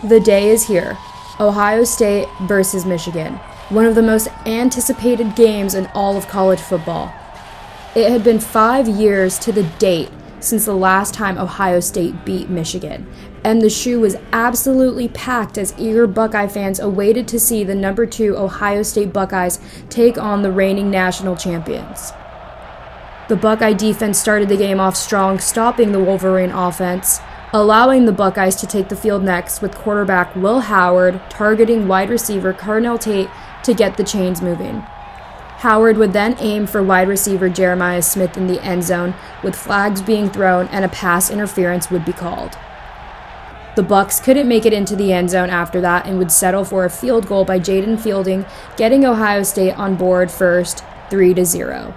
The day is here. Ohio State versus Michigan. One of the most anticipated games in all of college football. It had been 5 years to the date since the last time Ohio State beat Michigan, and the shoe was absolutely packed as eager Buckeye fans awaited to see the number 2 Ohio State Buckeyes take on the reigning national champions. The Buckeye defense started the game off strong, stopping the Wolverine offense, allowing the Buckeyes to take the field next with quarterback Will Howard targeting wide receiver Carnell Tate to get the chains moving. Howard would then aim for wide receiver Jeremiah Smith in the end zone, with flags being thrown and a pass interference would be called. The Bucs couldn't make it into the end zone after that and would settle for a field goal by Jaden Fielding, getting Ohio State on board first, 3-0.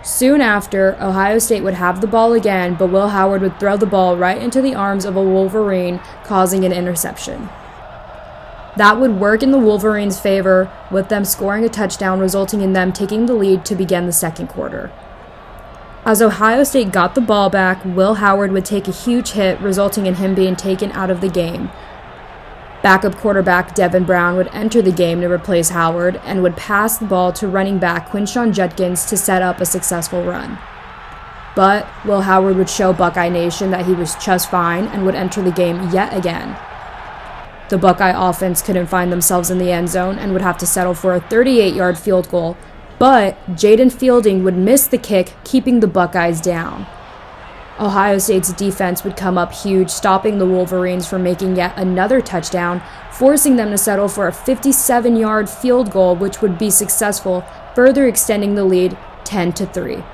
Soon after, Ohio State would have the ball again, but Will Howard would throw the ball right into the arms of a Wolverine, causing an interception. That would work in the Wolverines' favor, with them scoring a touchdown, resulting in them taking the lead to begin the second quarter. As Ohio State got the ball back, Will Howard would take a huge hit, resulting in him being taken out of the game. Backup quarterback Devin Brown would enter the game to replace Howard and would pass the ball to running back Quinshon Judkins to set up a successful run. But Will Howard would show Buckeye Nation that he was just fine and would enter the game yet again. The Buckeye offense couldn't find themselves in the end zone and would have to settle for a 38-yard field goal, but Jaden Fielding would miss the kick, keeping the Buckeyes down. Ohio State's defense would come up huge, stopping the Wolverines from making yet another touchdown, forcing them to settle for a 57-yard field goal, which would be successful, further extending the lead 10-3.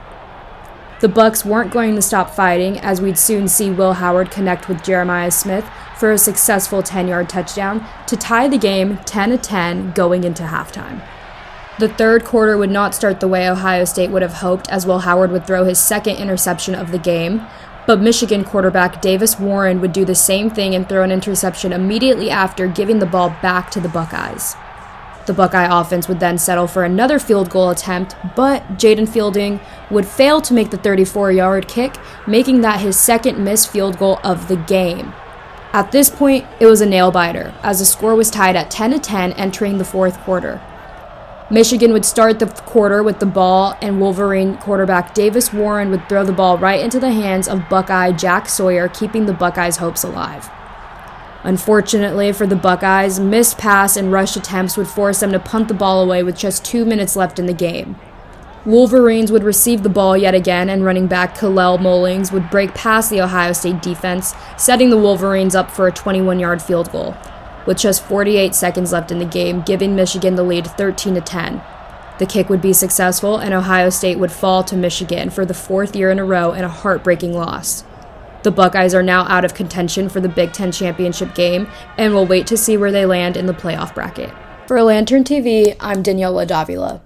The Bucs weren't going to stop fighting, as we'd soon see Will Howard connect with Jeremiah Smith for a successful 10-yard touchdown to tie the game 10-10 going into halftime. The third quarter would not start the way Ohio State would have hoped, as Will Howard would throw his second interception of the game, but Michigan quarterback Davis Warren would do the same thing and throw an interception immediately after, giving the ball back to the Buckeyes. The Buckeye offense would then settle for another field goal attempt, but Jaden Fielding would fail to make the 34-yard kick, making that his second missed field goal of the game. At this point, it was a nail-biter, as the score was tied at 10-10 entering the fourth quarter. Michigan would start the quarter with the ball, and Wolverine quarterback Davis Warren would throw the ball right into the hands of Buckeye Jack Sawyer, keeping the Buckeyes' hopes alive. Unfortunately for the Buckeyes, missed pass and rush attempts would force them to punt the ball away with just 2 minutes left in the game. Wolverines would receive the ball yet again, and running back Kalel Mullings would break past the Ohio State defense, setting the Wolverines up for a 21-yard field goal, with just 48 seconds left in the game, giving Michigan the lead 13-10. The kick would be successful, and Ohio State would fall to Michigan for the 4th year in a row in a heartbreaking loss. The Buckeyes are now out of contention for the Big Ten championship game, and will wait to see where they land in the playoff bracket. For Lantern TV, I'm Daniella Davila.